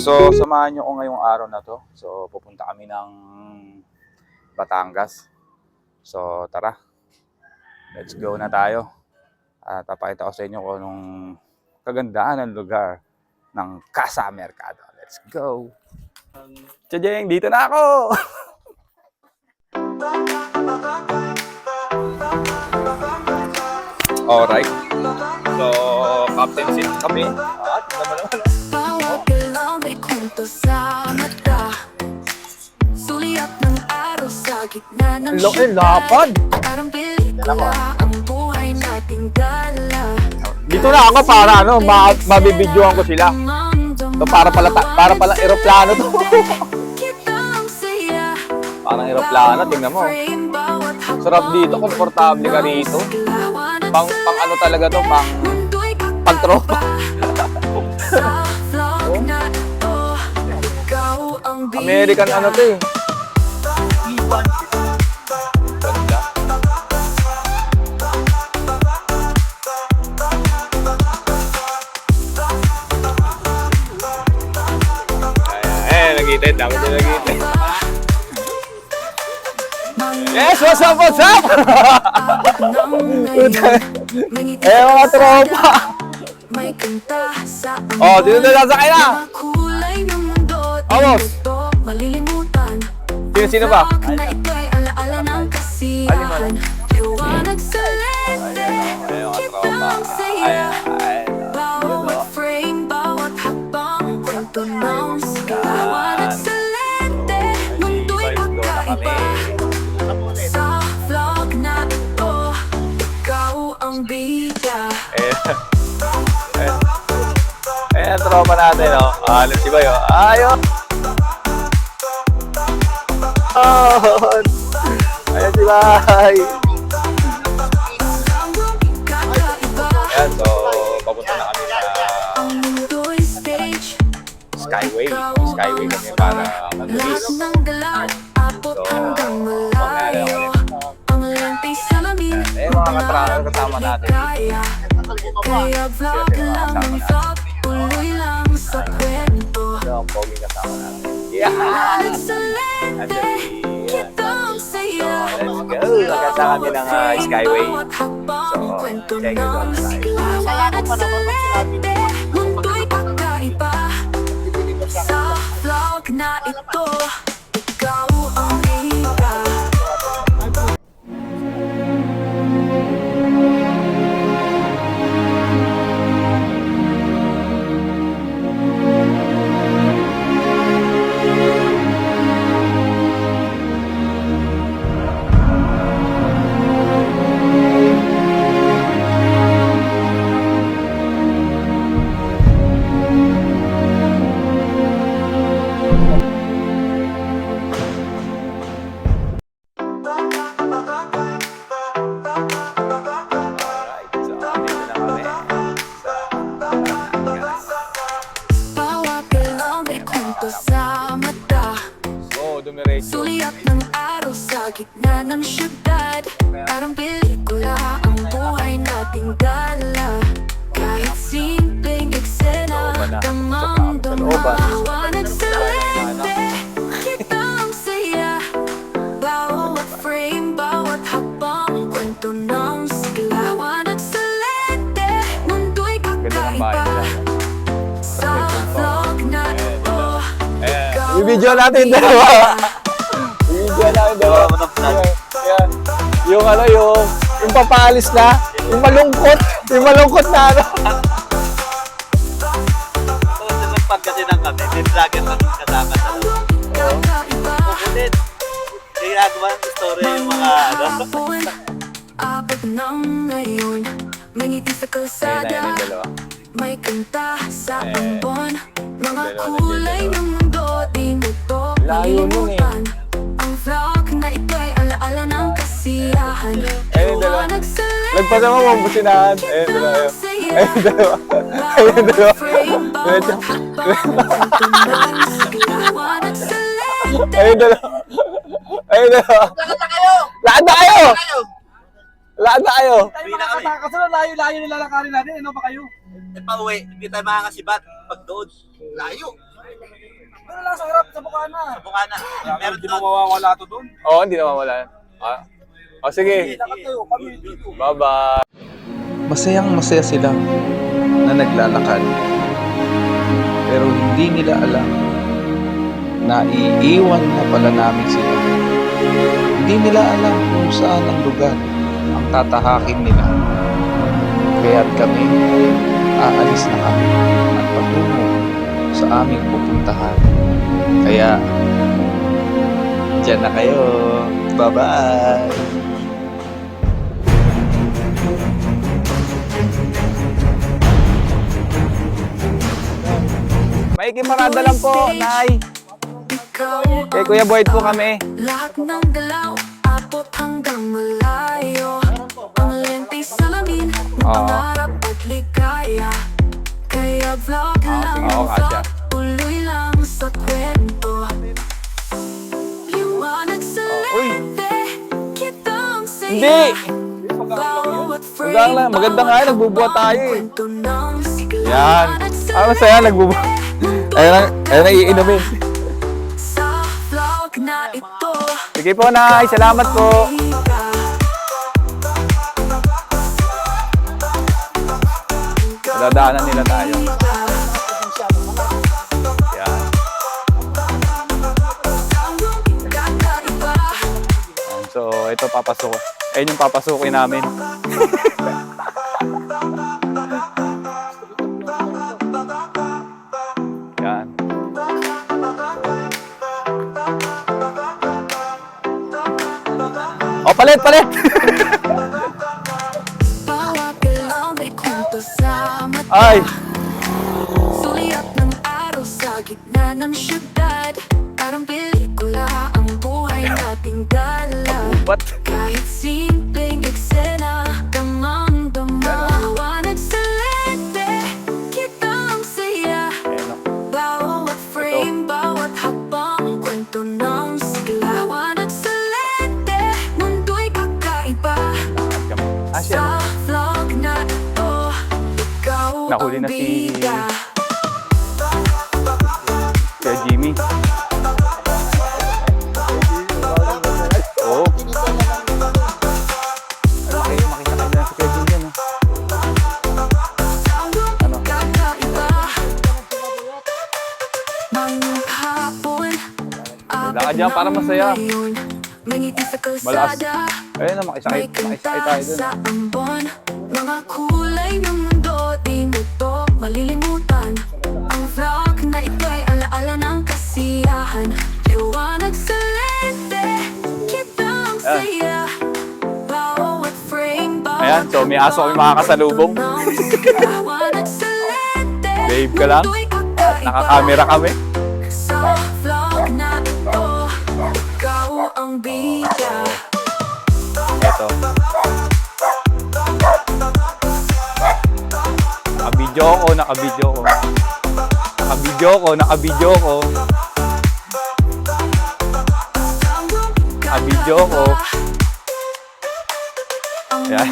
So, samahan nyo ko ngayong araw na to. So, pupunta kami ng Batangas. So, tara. Let's go na tayo. At papakita ko sa inyo kung anong kagandahan ng lugar ng Casa Mercado. Let's go. Tiyajeng, dito na ako! Alright. So, captain seat kami. At naman naman. May kwento sa mata. Suliap ng araw sa gitna ng lapad! Parang pelikula ang buhay nating dala. Dito na ako para mabibidyohan ko sila. So, para pala eroplano to. Parang eroplano, tingnan mo. Sarap dito, komportable ka rito. Pang ano talaga to, pang tropa. American ano to eh. Ganda. Nagitid. Ako din nagitid. Yes, what's up, what's up? Mga tropa. Oh, dito na sasakay na. Vamos. Sino ba? Aliman. Sa vlog na ito, ikaw ang bida. Ayan, tropa natin, oh. Alam si Bayo. Ayun! Ayan si Bay! Ayan, so, papunta na kami sa Skyway. Skyway kami para mag-release. So, mamaya na kami. Eh, mga katracker kasama natin. Kaya vlog lang ang vlog, tuloy lang sa kwento. Ito ang pogi kasama natin. Yeah! Kitang saya. Let's go! Magkasa kami ng Skyway. So, check it out. Saya ko pa naman magsilapin. Mundo'y kakaiba. Sa vlog na ito, ikaw ang bida. Suliap ng araw sa gitna ng syudad. Parang pelikula ang buhay nating dala. Kahit simpleng eksena, damang-damawan sa lente. Kitang saya, bawat frame, bawat habang kwento ng sigawan at sa lente. Mundo'y kakaiba. Sa vlog na ito, I-video natin dalawa. I-video natin dalawa. Yung ano, yung papalis na, yung malungkot na ano. Pag kasi ng kami, may vlogger kami kasama sa pupunin. Ginagawa ng story yung mga ano. Abot ng ngayon, may ngiti sa kalsada, may kanta sa ambon. Mga kulay ng mundo, di mo to malilimutan. Ang vlog na ito'y alaala ng kasiyahan. Liwanag sa lente, Nagpasama mo ang businahan. Ayun, dalawa. Ayun, dalawa. Ayun, dalawa. Ayun, dalawa. Ayun, dalawa. Lakad na kayo! Lakad na kayo! Lakad na kayo! Tayo makakatakas na layo-layo nilalakarin natin. Ano ba kayo? E pa uwi, hindi tayo makakasibat pag doon. Layo. Doon lang sa harap, sa Bukana. Sa Bukana. Meron Hindi doon. mo mawawala to doon. Oo, hindi na mawala. O sige. Lakad kayo, kami dito. Bye-bye. Masayang masaya sila na naglalakad. Pero hindi nila alam na iiwan na pala namin sila. Hindi nila alam kung saan ang lugar ang tatahakin nila. Kaya't kami, aalis na kami at patungo sa aming pupuntahan. Kaya, dyan na kayo. Bye-bye! Maiki parada lang po, Nay. Ikaw Kay Kuya Boyd po kami. lahat ng galaw, abot hanggang malayo. Ang lente salamin, pangarap at ligaya. Kaya vlog lang sige, oo, kasya. vlog, tuloy lang sa kwento. Liwanag sa Uy. lente, kitang saya. Hindi! Bawat frame, Maganda lang, maganda nga yun, nagbubuhat tayo eh. kwento ng sigla. Yan. Liwanag sa Ah, masaya, nagbubuhat. Ayun na iinumin. Sa vlog na ito, Sige po, Nay. Salamat po. Dadaanan nila tayo. Yan. So, ito papasok. Ayun yung papasukin namin. Yan. Oh, palit, palit! Bawat galaw may kwento sa mata. Ay! Sulyap ng araw sa gitna ng syudad. Parang pelikula ang buhay nating dala. What? Kahit simpleng eksena, damang-dama. Liwanag sa lente, kitang saya. Ayun o. Bawat frame, bawat hakbang, kwento ng sigla. Liwanag sa lente, mundo'y kakaiba. Ah, siya. Sa vlog na ito, ikaw Nahuli ang na si- bida. Kaya Jimmy. Oo. Okay, makita kayo na si Kuya Jimmy yan. Ano? Kakaiba. Mga hapon, Lakad dyan para masaya. ngayon, may ngiti sa Malakas. kalsada. Ayun na, makisakay May tayo kanta dun. sa ambon. Mga kulay ng mundo, di mo to malilimutan. Ang vlog na ito'y alaala ng kasiyahan. Liwanag sa lente, kitang saya. Bawat frame, bawat Ayan, so may aso kami makakasalubong. Liwanag sa lente, Babe ka lang. mundo'y kakaiba. Naka-camera kami. Sa vlog na ito, ikaw ang bida. Ito. Naka-video ko, naka-video ko. Naka-video ko, naka-video ko. Naka-video ko. Ayan.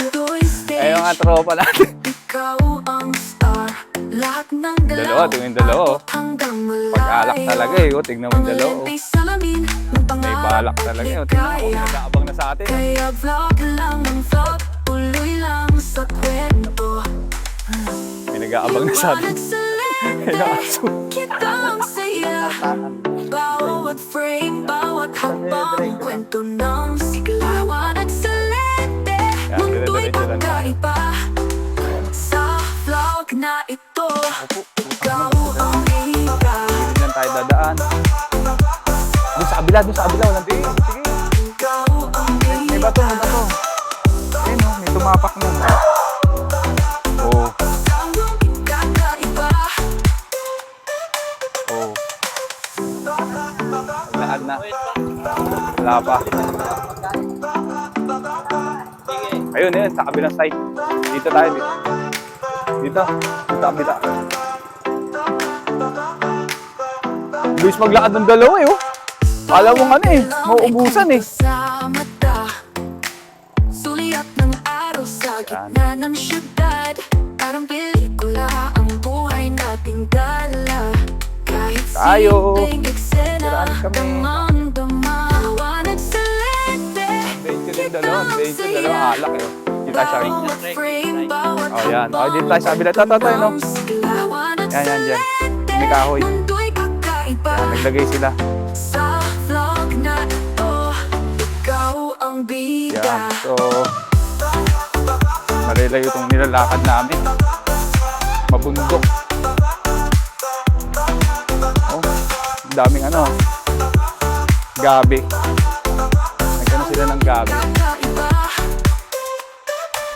Ayun nga tropa natin. Ikaw ang star, lahat ng Dalawa, galaw, tingnan yung dalawa, oh. abot hanggang malayo. Pag-alak talaga eh, oh. Tignan mo yung dalawa. Oh. Ang salamin, ng May pangarap balak at talaga yun. Tingnan mo, ligaya. nag-aabang na sa atin. Kaya vlog lang ng vlog, tuloy lang sa kwento. May nag-aabang na sa atin. Liwanag sa Ayun ang aso. kitang saya. Bawat frame, bawat hakbang, kwento ng sigla. Liwanag sa lente, Yan, mundo'y dire-diretso lang. kakaiba. Sa vlog na ito, ikaw ang bida. Hindi lang tayo dadaan. Doon sa kabila, walang tingin. Sige. Ikaw ang May bato, may bato. Ayun oh, may tumapak na. Oh, kakaiba. oh. Lahat na. Wala pa. Ayun, ayun, sa kabilang side. Dito tayo, dito. Dito, sa kabila. Luis maglakad ng dalawa eh, oh. Alam mo ano eh, mauubusan eh. Sa mata, sulyap ng araw sa gitna ng syudad. Parang pelikula ang buhay nating dala. Kahit tayo. simpleng eksena Marami kami. Damang-dama Liwanag sa lente Adventure din dalawa. Adventure dalawa. Alak eh. Dito tayo sa akin. Bawat frame, bawat Oh, yan. Oh, dito tayo sa kabila. Tayo, no? Liwanag Yan, sa yan, yan. lente May kahoy. Mundo'y kakaiba Yan, naglagay sila. Sa vlog na ito Ikaw ang bida Yan. So, marilayo itong nilalakad namin. Mabundok. Oh, ang daming ano. Gabi. Nagano sila ng gabi. Kakaiba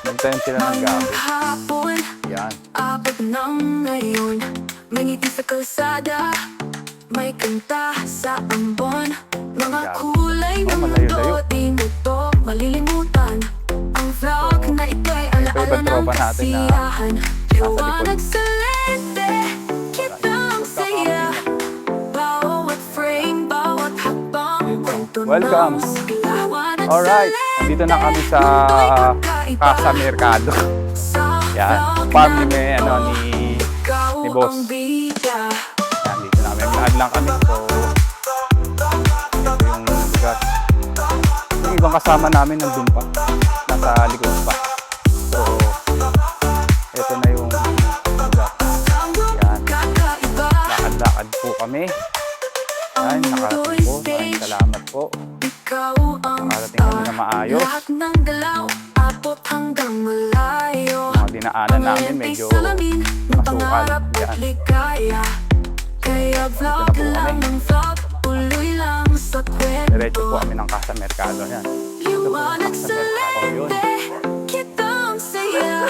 Nagtanim sila ng gabi. Hapon Yan. Abot ng ngayon May ngiti sa kalsada May kanta sa ambon Mga Grabe. kulay Oh, ng malayo-layo. mundo Di mo to malilimutan Ang vlog na ito'y alaala ibang ng tropa natin na kasiyahan likod. Liwanag sa lente Kitang saya Bawat frame, bawat hakbang Kwento Welcome. ng liwanag Alright. sa Nandito na kami sa lente Casa Mercado. Yan. Farm ni may, ano, ni boss. Yan, dito namin. Vlog lang kami. So, ito yung lugar. Yung ibang kasama namin nandun pa. Nasa likod pa. So, ito na yung lugar. Yan. Lakad-lakad po kami. Yan, nakarating po. Maraming salamat po. Nakarating kami na maayos. Lahat ng galaw, abot hanggang malayo. Mga dinaanan namin medyo masukal. Yan. Ligaya. Kaya vlog Dito na po lang kami. ng vlog, tuloy lang sa kwento. Diretso po kami ng Casa Mercado. Yan. Liwanag sa Oh, yun. lente, kitang saya.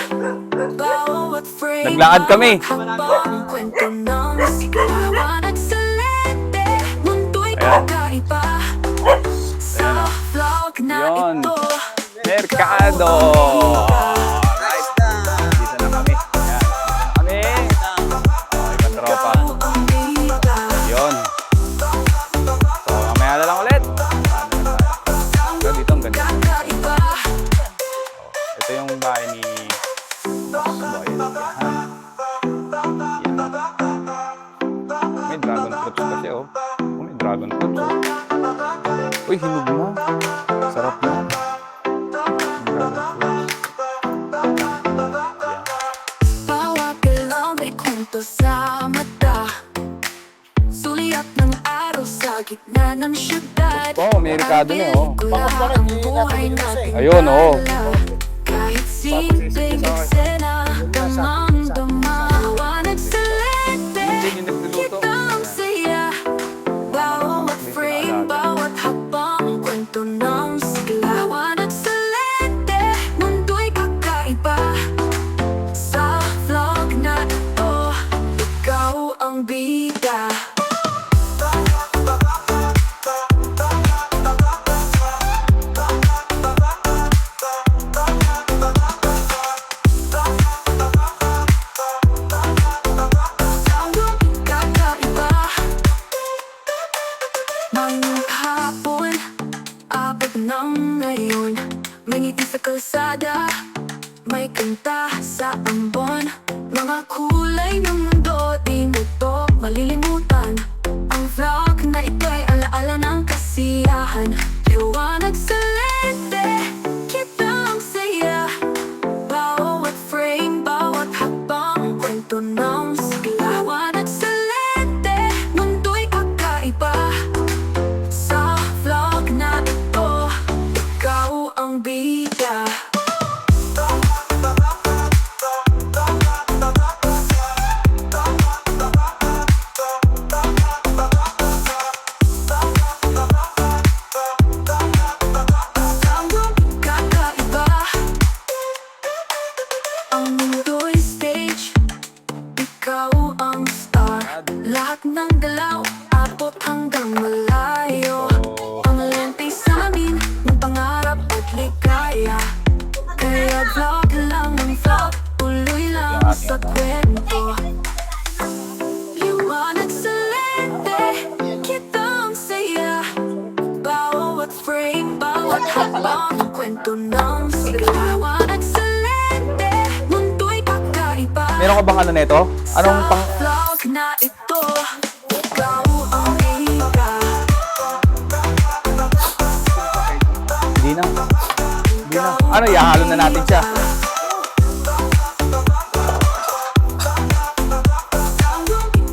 Bawat frame, Naglakad kami. bawat habang kwento ng liwanag sa lente. Mundo'y Ayan. kakaiba. Sa vlog na Yun. ito. Mercado! Right. Dito na kami. Yan. Kami. Oh, ibang tropa. Ikaw ang bida. Yun. So, mamaya na lang ulit. So, dito ang ganda. Kakaiba. Ito yung bahay ni Boss Boy. Yan. May dragon fruits kasi, oh. Oh, may dragon fruits, oh. Uy, hinog na. Sarap na. Dragon fruits. Yan. Bawat galaw may kwento sa mata. Suliat ng araw sa gitna ng syudad. Oh, may Mercado na, oh. Ang buhay natin Ayun, oh. kahit simpleng eksena, damang-dama. Liwanag sa lente, Hindi yung nagluluto. kitang saya. Bawat frame, bawat habang kwento ng liwanag sa lente. Mundo'y kakaiba. Sa vlog na ito, ikaw ang bida. Kakaiba. Ngayong hapon, abot ng ngayon. May ngiti sa kalsada, may kanta sa ambon. Mga kulay ng mundo, di mo to malilimutan. Ang vlog na ito'y alaala ng kasiyahan. Liwanag sa lente, kitang saya. Bawat frame, bawat habang kwento ng liwanag sa lente. Mundo'y kakaiba. Sa vlog na ito, ikaw ang bida. Kakaiba. Ang mundo'y stage, ikaw ang star. Lahat ng galaw, abot hanggang malayo. So, Ang lente sa amin, ng pangarap at ligaya. Kaya vlog lang ng vlog, tuloy lang sa kwento. Liwanag sa lente, kitang saya. Bawat frame, bawat habang kwento ng liwanag sa lente. Mundo'y kakaiba. meron ka bang ano nito? Anong pang... Vlog na ito, ikaw Sige na. Ano, ihahalo na natin siya.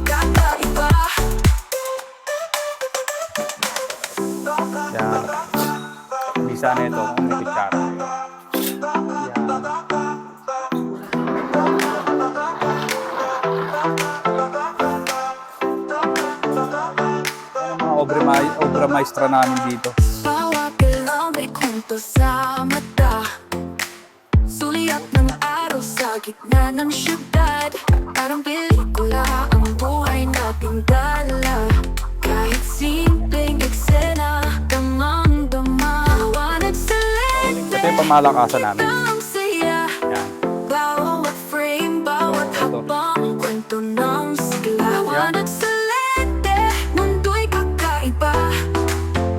Kakaiba. Yan. Bisa na ito kung may kutsara. Yan ang mga obra maestra namin dito. Bawat galaw may kwento sa mata. Sulyap ng araw sa gitna ng syudad. Parang pelikula ang buhay nating dala. Kahit simpleng eksena, damang-dama. Liwanag sa lente, Ito yung pamalakasan namin. ang saya. Yan. Bawat frame, bawat habang kwento ng sigla. Liwanag sa lente, mundo'y kakaiba.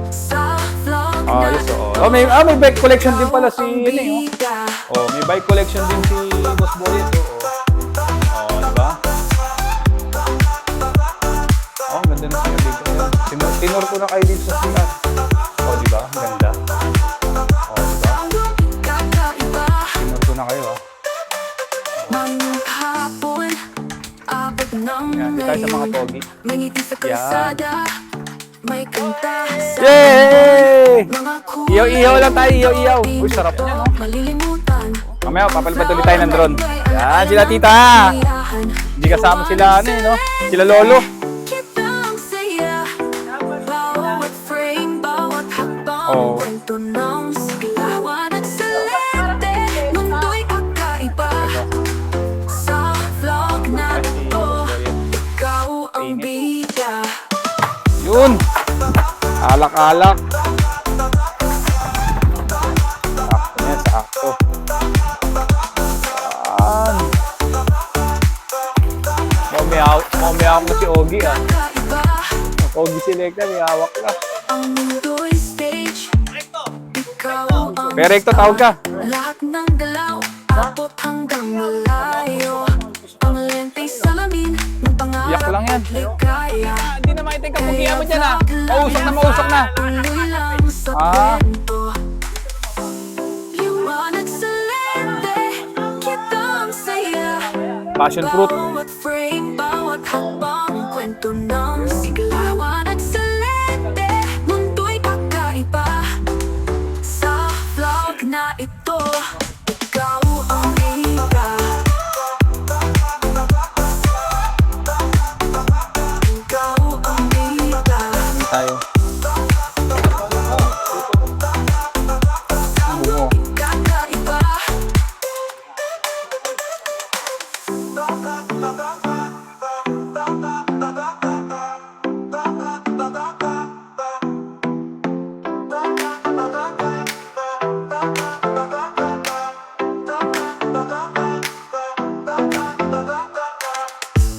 Sa vlog Ayos, natin oo. May bike collection din pala si ang ano eh. bida. Oh, may bike collection din si Boss Boyet. Oh, di ba? Oh, ang ganda na siya dito. Tinor ko na kayo dito sa CR. Oh, di ba? Ang ganda. Oh, di ba? Kakaiba. Tinor ko na kayo, ah. Maghapon, abot ng Yan, di tayo sa mga pogi. May ngiti sa kalsada, may kanta sa Yay! mga kulay. Iyaw-iyaw lang tayo, iyaw-iyaw. Uy, sarap niya, no? Malilimutan. Mamaya, papalipat ulit tayo ng drone. Yan, sila tita. Hindi kasama sila, ano eh, no? Sila lolo. Kitang saya. Bawat frame, bawat habang Oh. kwento ng siglawan at sa lente. Mundo'y kakaiba. Sa vlog na ito, ikaw ang bida. Yun! Alak-alak. Sakto yan, sakto. Yan. Mamaya ako na si Ogie, ah. Kakaiba. Ogie Selecta, may hawak ka. Ang mundo'y stage. Ikaw ang Perekto, tawag ka. lahat ng galaw, abot hanggang malayo. Ang lenteng salamin ng pangarap Yak lang yan. at ligaya. Hindi na makita yung kapugian mo dyan, ah. Mausok na, mausok na. Tuloy lang sa Ah. kwento. Liwanag sa lente, kitang saya. Passion fruit. Bawat frame, bawat habang kwento ng siglawan at sa lente, mundo'y kakaiba. Sa vlog na ito, ikaw ang bida. Ikaw ang bida. Tayo. Bungo. Kakaiba.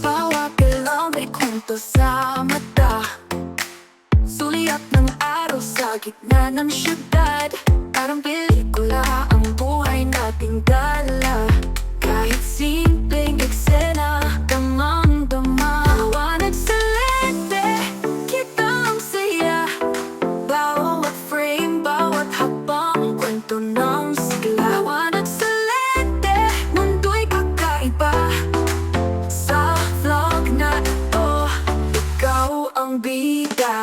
Bawat galaw may kwento sa mata. Sulyap ng araw sa gitna ng syudad. Parang pelikula ang buhay nating dala. Kahit simpleng eksena, damang-dama. Liwanag sa lente, kitang saya. Bawat frame, bawat habang kwento ng siglawan at sa lente, mundo'y kakaiba. Sa vlog na ito, ikaw ang bida.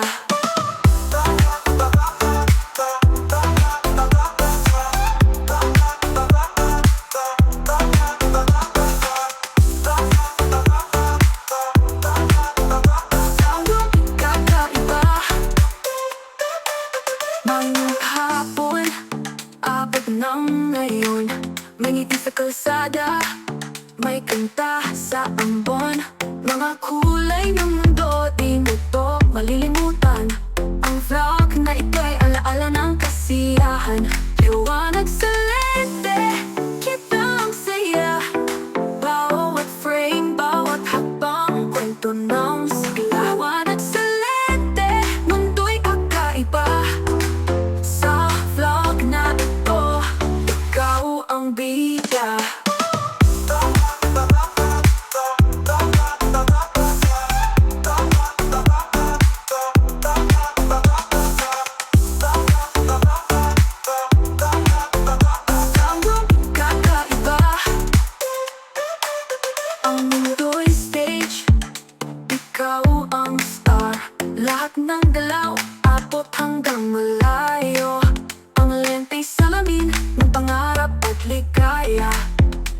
Kakaiba. Maghapon, abot ng ngayon. May ngiti sa kalsada, may kanta sa ambon. Mga kulay ng mundo, di mo to malilimutan. Ang vlog na ito'y alaala ng kasiyahan. Liwanag sa lente, kitang saya. Bawat frame, bawat habang kwento ng siglawan at sa lente, mundo'y kakaiba. Sa vlog na ito, ikaw ang bida. lenteng salamin ng pangarap at ligaya.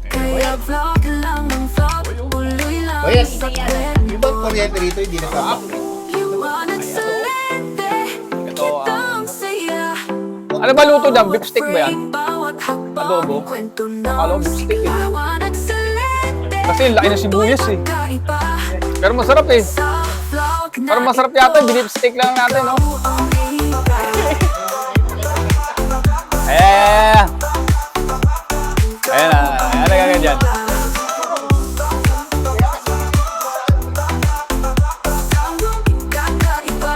Kaya vlog lang ng vlog, tuloy lang sa Yung bang kwento. kuryente rito hindi nagpapakit? Liwanag sa lente, kitang saya. Ano ba luto dyan? Beef stick ba yan? Bawat Adobo? hakbang, kwento Akala ko ng beef stick eh. liwanag sa lente. Kasi laki ng sibuyas eh. Kakaiba Pero masarap eh. sa vlog na Parang masarap yata, beef stick lang natin, no? ikaw ang bida. Eh! Ayan na, ayan na ganyan dyan. Kakaiba.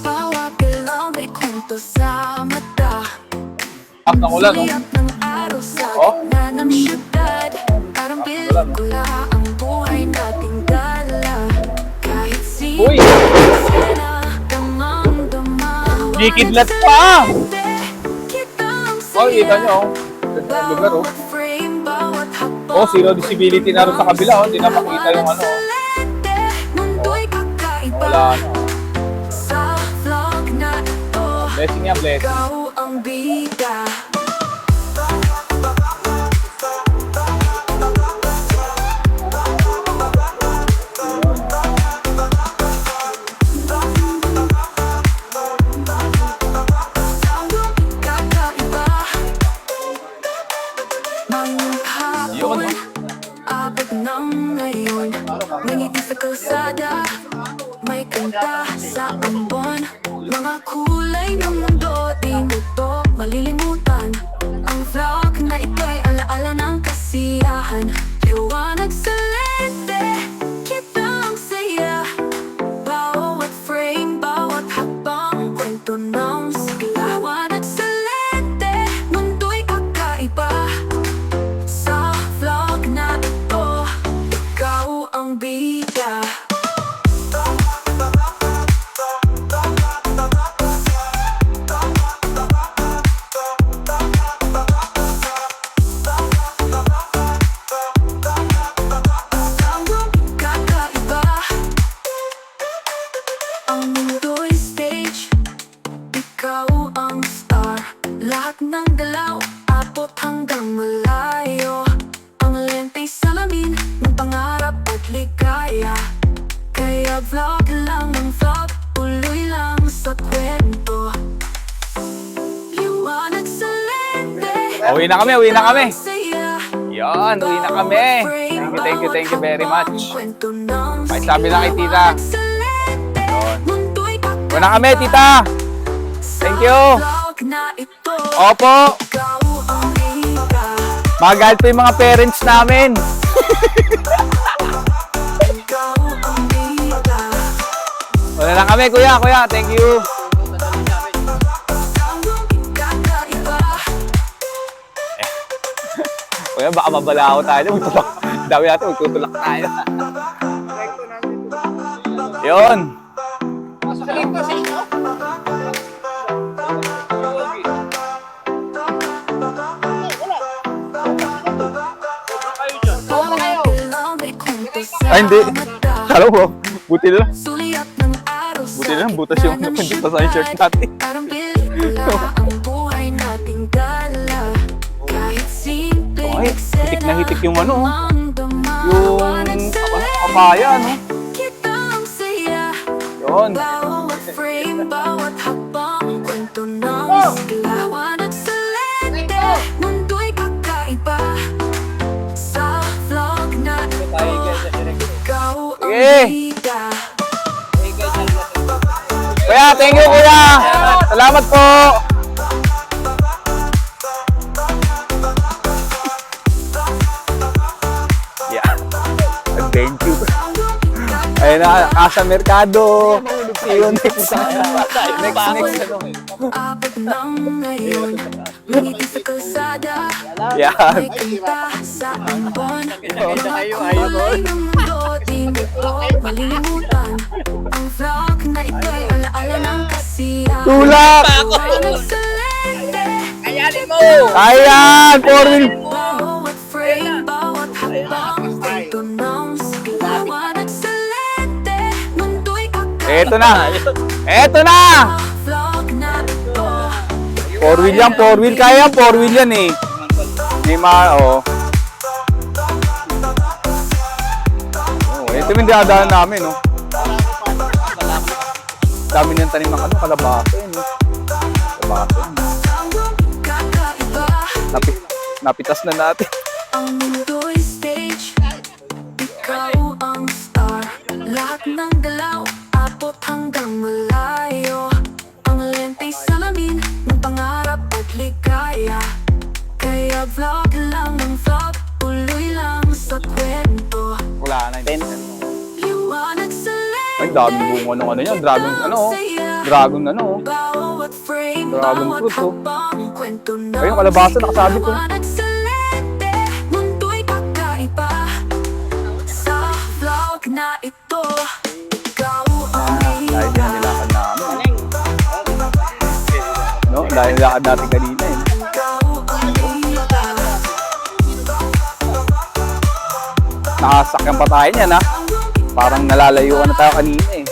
Bawat galaw may kwento sa mata. Ak ng ulan, no? Iyak ng araw sa Oh. gitna ng syudad. Parang pelikula ang buhay nating dala. Kahit Uy! sino damang damawa. Kikidlat pa! Kitang Oh, kita nyo, oh. Ganda ng lugar, oh. Oh, zero visibility na rin sa kabila, oh. Hindi na makita yung ano, oh. Wala na. Sa vlog na ito, Blessing yan, blessing. ikaw ang bida. Kakaiba. Mga hapon, abot ng ngayon. Nangiti sa kalsada, may kanta sa ambon. Mga kulay ng mundo, di mo to malilimutan. Ang vlog na ito'y alaala ng kasiyahan. Liwanag sa lente, kitang saya. Bawat frame, bawat hakbang, kwento ng sigla. Liwanag sa lente, mundo'y kakaiba. Sa vlog na ito, ikaw ang bida. Kakaiba. Ang mundo'y stage, ikaw ang star. Lahat ng galaw, abot hanggang malayo. Ang lenteng salamin ng pangarap at ligaya. Kaya vlog lang ng vlog, tuloy lang sa kwento. Liwanag sa lente, Uwi na kami, uwi na kami. saya. Yan, uwi na kami. Thank you very much. Pakisabi lang kay tita. Uwi na kami, tita. Thank you. Opo. Magalit po yung mga parents namin. Wala na kami, kuya. Thank you. Kuya, baka mabalaho tayo. Dami natin, magtutulak tayo. Yun. Ay, hindi. Kala mo, buti na lang. Buti na lang, butas yung napunta sa shirt natin. Parang pelikula ang buhay nating dala. Kahit simple Ay, hitik na hitik yung ano, yung papaya, no? kitang saya. Yun. Bawat frame, bawat hakbang, kwento ng liwanag sa lente. Mundo'y kakaiba. Sa vlog na ito, ikaw ang Sige. bida. Kuya, thank you, kuya. Salamat po. Yeah. Adventure. Ayun na, Casa Mercado. See you next time. Next. Abot ng ngayon, Ngiti sa kalsada, Yan. may kanta sa ambon. Nakita Mga kayo, ayaw ko. kulay ng mundo, di mo to malilimutan. Ang vlog na ito'y alaala ng kasiyahan. Tulak! Liwanag sa lente, Ayan! 4-wheel! bawat frame, bawat habang kwento ng liwanag sa lente. Mundo'y Eto na! Eto na! vlog na ito. 4-wheel yan, 4-wheel. Kaya 4-wheel yan eh. May mga, oh. Oh, ito yung dinadaan namin, oh. Dami niyang tanim ng ano, kalabasa yun, oh. Kalabasa yun. Kakaiba, Napitas na natin. ang mundo'y stage. Ikaw ang star. Lahat ng galaw, abot hanggang malayo. Ang lenta'y salamin ng pangarap at ligaya. Kaya vlog lang ng vlog, tuloy lang sa kwento. Wala na yun. Liwanag sa lente. Ay, daming bunga ng ano yan. Dragon, ano, oh. Dragon, ano, oh. Bawat frame, Dragon bawat fruit, oh. habang kwento ng Ayun, kalabasa, nakasabit, oh. liwanag sa lente, mundo'y kakaiba. Sa vlog na ito, ikaw ang Dahil bida. yan nilakad namin. No? Dahil nilakad natin kanina, eh. Ikaw ang bida. Nakasakyan pa tayo niyan, ha? Parang nalalayuan na tayo kanina, eh.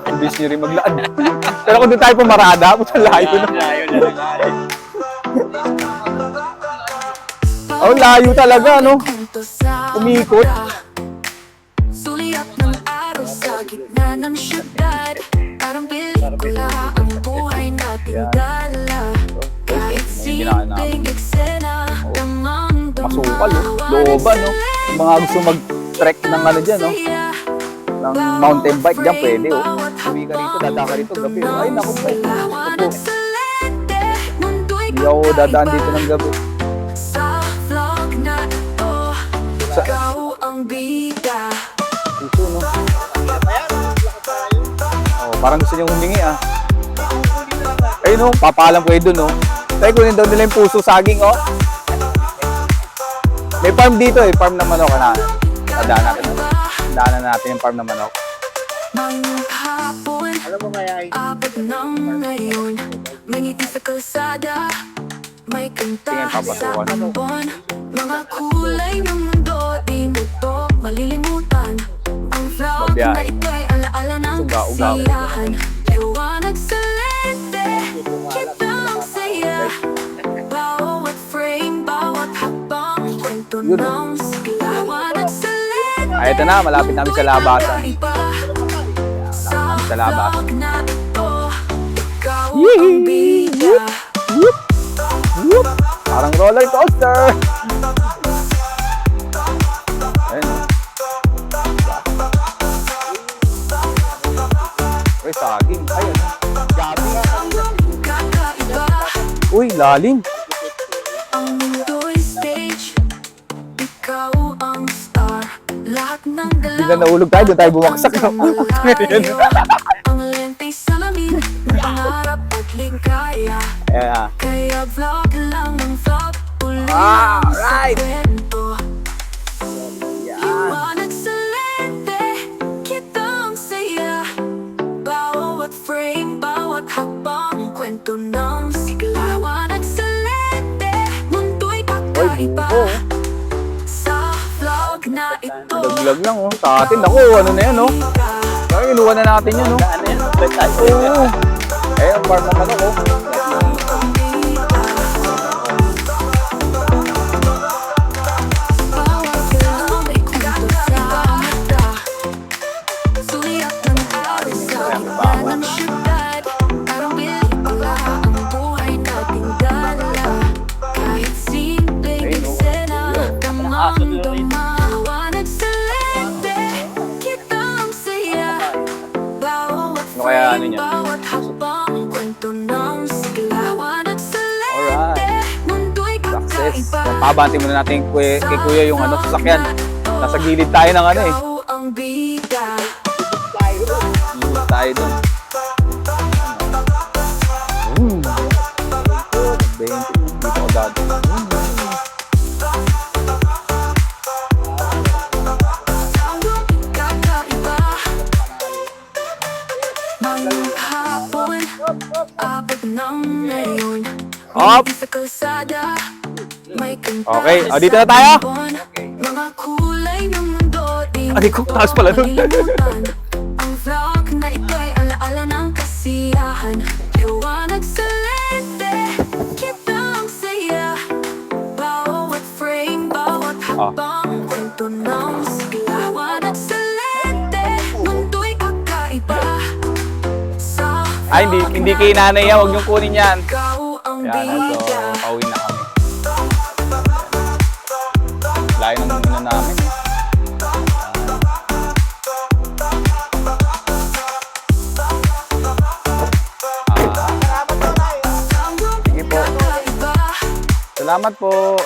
Imbis nyo rin maglaan. Pero kung doon tayo pumarada, puta layo na. Layo na lang. Oh, layo talaga, no? Kwento sa Umikot. mata. Suliap ng araw sa gitna ng syudad. Parang pelikula ang buhay natin dala. Kahit simpleng eksena ng mundo Masukal, oh. Looban, no? Yung mga gusto mag-trek ng ano dyan, no? Ng mountain bike dyan, pwede, oh. Uwi ka rito, dadaan ka rito gabi. Oh. Ay, naku po. Naku po. Hindi ako dadaan dito ng gabi. Sa vlog na ito, Sa- ikaw ang bida. Puso, no? Oh, parang gusto niyong humingi, ah. Ayun, no? Papalam kayo dun, no? Tayo, kunin daw nila yung puso saging, oh. May farm dito, eh. Farm ng manok, na. Dadaan natin. Daanan natin yung farm ng manok. Ngayong hapon, Alam mo kaya ay abot ng ngayon. Mangiti sa kalsada, may kanta Tingin, sa papasukan. ambon. Mga kulay ng mundo, di mo to malilimutan. Ang vlog na Babiyahe. ito'y alaala ng Uga-uga. kasiyahan. Liwanag sa lente, kita ang saya. Bawat frame, bawat habang kwento Yun. ng liwanag sa lente. Ay, ito na. Malapit namin sa labasan. Sa sa labas. vlog na ito, ikaw Yee! ang bida. Whoop! Whoop! Parang roller coaster! Ayun. Uy, saging. Ayun. Gabi. Kakaiba, Uy, lalim. ang mundo'y stage. Ikaw ang star. Lahat ng Hindi na galaw, naulog tayo. Doon tayo bumaksak. malayo. Ang lenta'y salamin ng pangarap at ligaya. Ayan ah. Kaya vlog lang ng vlog, tuloy Ah, lang sa right. kwento. Yan. Liwanag sa lente, kita ang saya. Bawat frame, bawat habang kwento ng sigla. Liwanag sa lente, mundo'y kakaiba. buko. Sa vlog na ito, Laglag lang oh. Sa atin, ako, ano na yan oh. Kaya inuwan na natin yan oh. ano yan? Best tayo. Oo. Eh, ang farm ng manok oh. bawat galaw may kwento sa mata. Suliap ng araw sa gitna ng syudad. Parang pelikula ang buhay nating dala. Kahit simpleng eksena ng mundo, maliwanag sa lente. Kita ang saya. Bawat Ano kaya ano frame, niya? bawat habang kwento ng sigla. Liwanag sa lente. Alright. Mundo'y Success. Pabati muna natin kay kuya yung ano, sasakyan. Nasa gilid tayo ng ano eh. Ikaw ang bida. Gilid tayo dun. 20, dito ko dati. Kakaiba. Mga hapon, abot ng ngayon. Up! Sa kalsada, may kanta Okay, sa dito na tayo. tampon. Mga kulay ng mundo, di mo Ay, ko, taas pala dun. makalimutan. Ang vlog na ito'y alaala ng kasiyahan. Liwanag sa lente, kita ang saya. Bawat frame, bawat hakbang, kwento ng sigla. Liwanag sa lente, mundo'y kakaiba. Sa Ay, hindi kay nanay yan. Huwag niyong kunin yan. ikaw ang Yan, so bida. pauwi na kami. Layo ng muna namin. Sige po. Kakaiba. Salamat po.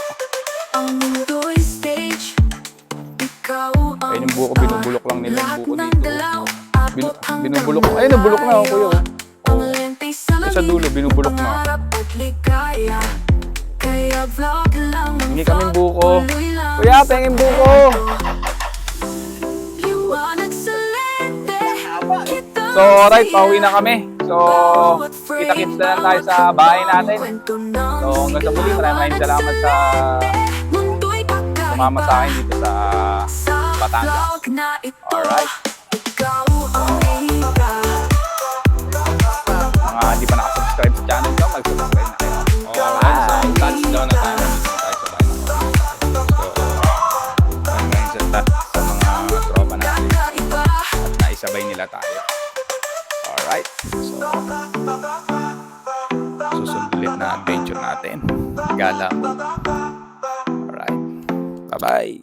Ang mundo'y stage. Ikaw ang Ayun yung buko, binubulok lang nila yung lahat buko ng dito. dalaw, abot hanggang Binubulok. Ay, nabulok na ako, kuya. Ang lente sa Yung sa dulo, binubulok na. pangarap at ligaya. Kaya vlog lang ang Hingi kaming vlog, buko. tuloy lang Kuya, sa pengin buko. Liwanag sa lente, kita So, ang alright, saya. pauwi na kami. So, Bawat frame, kita-kits na lang tayo sa bawat bahay hakbang, natin. kwento ng So, hanggang sa muli, sigla. maraming salamat sa Mundo'y kakaiba. sumama sa akin dito sa Sa Batangas. vlog na ito, Alright. ikaw ang bida. mga hindi pa nakasubscribe sa channel ko, mag-subscribe na kayo. Alright, so touchdown na tayo. Dito na tayo sa bahay ng So, ngayon sa mga tropa natin Kakaiba. at naisabay nila tayo. Alright, so susunod ulit na adventure natin. Gala. Alright, bye-bye.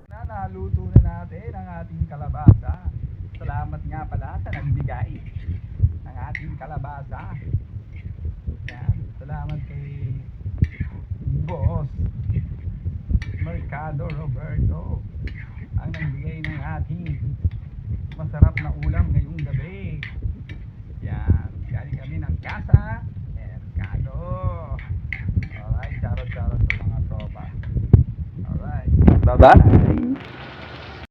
Naluto na natin ang ating kalabasa. Salamat nga pala sa nagbigay ng ating kalabasa. Yan. Salamat kay Boss Mercado Roberto ang nagbigay ng ating masarap na ulam ngayong gabi. Yan. Galing kami ng Casa Mercado. Alright, charot sa mga tropa. Alright. Baba?